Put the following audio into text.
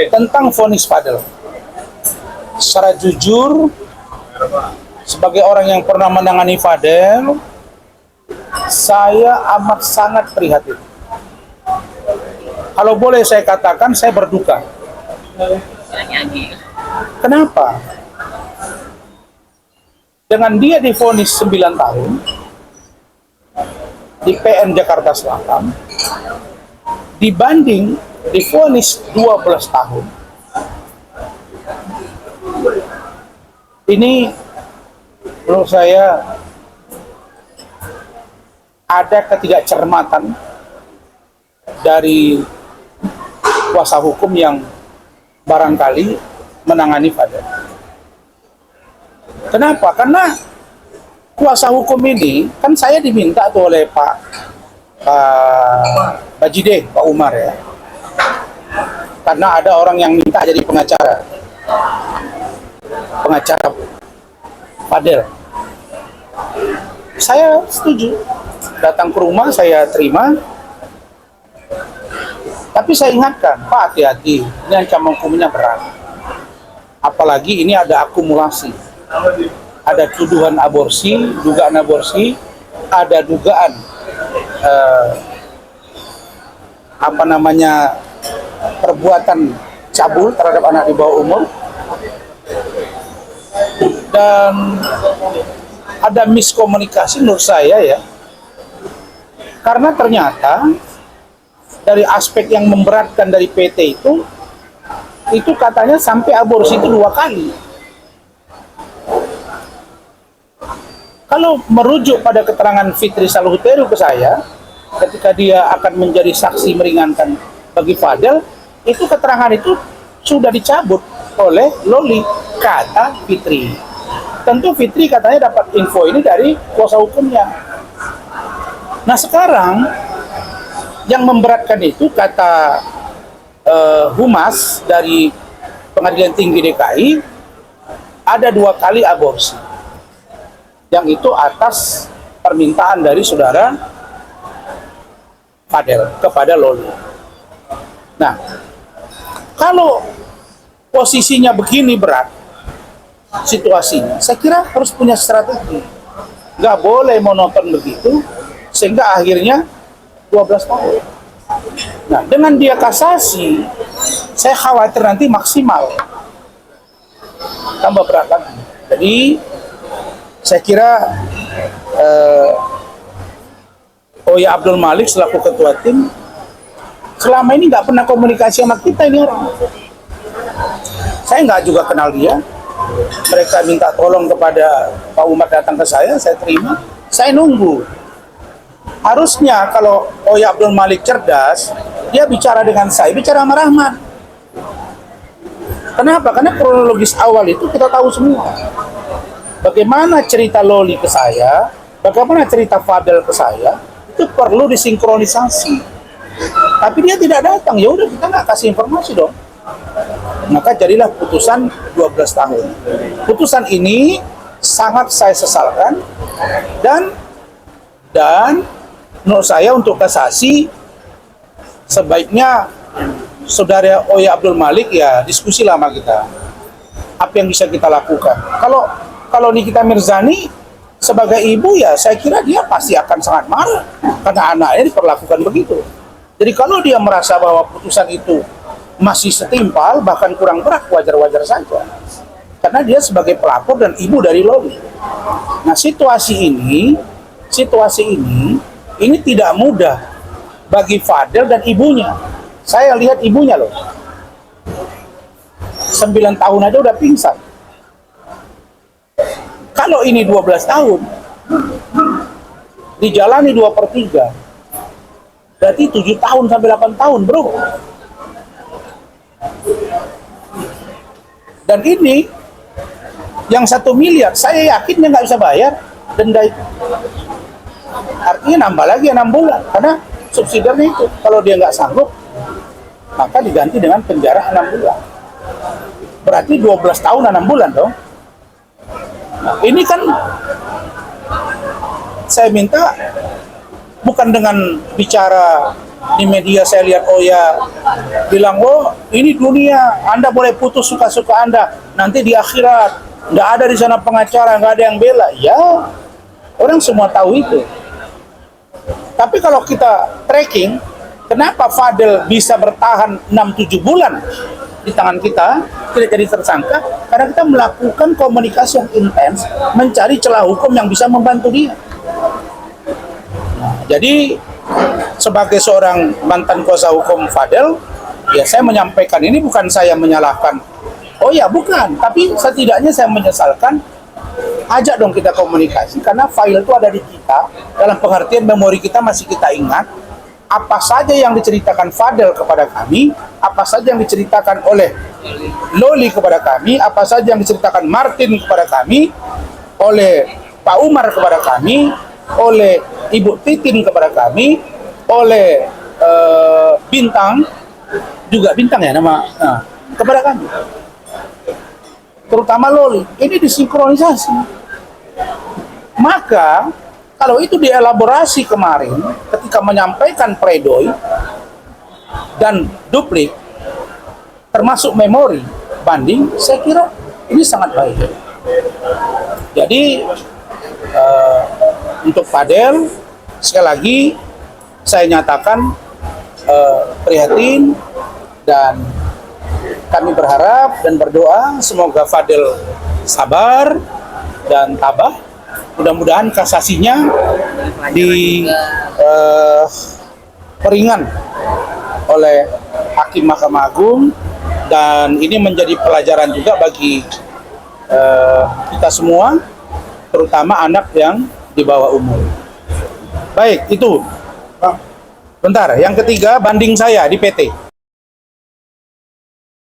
tentang vonis Fadel. Secara jujur, sebagai orang yang pernah menangani Fadel, saya amat sangat prihatin. Kalau boleh saya katakan, saya berduka. Kenapa? Dengan dia divonis 9 tahun di PN Jakarta Selatan, dibanding divonis 12 tahun, ini menurut saya ada ketidakcermatan dari kuasa hukum yang barangkali menangani Fadel. Kenapa? Karena kuasa hukum ini kan saya diminta tuh oleh Pak Bajide, Pak Umar ya. Karena ada orang yang minta jadi pengacara Fadel. Saya setuju, datang ke rumah saya terima. Tapi saya ingatkan, Pak, hati-hati, ini ancaman hukumnya berat. Apalagi ini ada akumulasi. Ada tuduhan aborsi, dugaan aborsi, ada dugaan perbuatan cabul terhadap anak di bawah umur, dan ada miskomunikasi menurut saya ya, karena ternyata dari aspek yang memberatkan dari PT itu katanya sampai aborsi itu 2 kali. Kalau merujuk pada keterangan Fitri Salhuteru ke saya, ketika dia akan menjadi saksi meringankan bagi Fadel, itu keterangan itu sudah dicabut oleh Loli, kata Fitri. Tentu Fitri katanya dapat info ini dari kuasa hukumnya. Nah sekarang yang memberatkan itu kata Humas dari Pengadilan Tinggi DKI, ada 2 kali aborsi, yang itu atas permintaan dari saudara Fadel kepada Loli. Nah, kalau posisinya begini berat situasinya, saya kira harus punya strategi. Nggak boleh monoton begitu, sehingga akhirnya 12 tahun. Nah, dengan dia kasasi, saya khawatir nanti maksimal tambah berat lagi. Jadi saya kira Oya Abdul Malik selaku ketua tim selama ini nggak pernah komunikasi sama kita ini orang. Saya nggak juga kenal dia. Mereka minta tolong kepada Pak Umar datang ke saya terima. Saya nunggu. Harusnya kalau Oya Abdul Malik cerdas, dia bicara dengan saya, bicara sama Rahmat. Kenapa? Karena kronologis awal itu kita tahu semua. Bagaimana cerita Loli ke saya, bagaimana cerita Fadel ke saya, itu perlu disinkronisasi. Tapi dia tidak datang, ya udah kita nggak kasih informasi dong. Maka jadilah putusan 12 tahun. Putusan ini sangat saya sesalkan, dan menurut saya untuk kasasi sebaiknya saudara Oya Abdul Malik ya diskusi lama kita. Apa yang bisa kita lakukan? Kalau Nikita Mirzani sebagai ibu ya saya kira dia pasti akan sangat marah karena anaknya diperlakukan begitu. Jadi kalau dia merasa bahwa putusan itu masih setimpal bahkan kurang berat, wajar-wajar saja. Karena dia sebagai pelapor dan ibu dari Loli. Nah situasi ini tidak mudah bagi Fadel dan ibunya. Saya lihat ibunya loh, 9 tahun aja udah pingsan. Kalau ini 12 tahun dijalani 2/3, berarti 7 tahun sampai 8 tahun bro. Dan ini yang 1 miliar, saya yakin dia nggak bisa bayar denda itu. Artinya nambah lagi 6 bulan, karena subsidiarnya itu. Kalau dia nggak sanggup, maka diganti dengan penjara 6 bulan. Berarti 12 tahun 6 bulan dong. Nah, ini kan saya minta bukan dengan bicara di media saya lihat Oya bilang, oh ini dunia, Anda boleh putus suka-suka Anda, nanti di akhirat nggak ada di sana pengacara, nggak ada yang bela. Ya, orang semua tahu itu. Tapi kalau kita tracking, kenapa Fadel bisa bertahan 6-7 bulan di tangan kita, tidak jadi tersangka? Karena kita melakukan komunikasi yang intens, mencari celah hukum yang bisa membantu dia. Nah, jadi sebagai seorang mantan kuasa hukum Fadel, ya saya menyampaikan ini, bukan saya menyalahkan. Oh ya, bukan. Tapi setidaknya saya menyesalkan. Ajak dong kita komunikasi, karena file itu ada di kita, dalam pengertian memori kita masih kita ingat apa saja yang diceritakan Fadel kepada kami, apa saja yang diceritakan oleh Loli kepada kami, apa saja yang diceritakan Martin kepada kami, oleh Pak Umar kepada kami, oleh Ibu Titin kepada kami, oleh Bintang, juga Bintang ya nama, kepada kami. Terutama Loli, ini disinkronisasi. Maka kalau itu dielaborasi kemarin ketika menyampaikan pledoi dan duplik termasuk memori banding, saya kira ini sangat baik. Jadi untuk Fadel, sekali lagi saya nyatakan prihatin, dan kami berharap dan berdoa semoga Fadel sabar dan tabah. Mudah-mudahan kasasinya peringan oleh Hakim Mahkamah Agung, dan ini menjadi pelajaran juga bagi kita semua, terutama anak yang di bawah umur. Baik, itu. Bentar, yang ketiga banding saya di PT.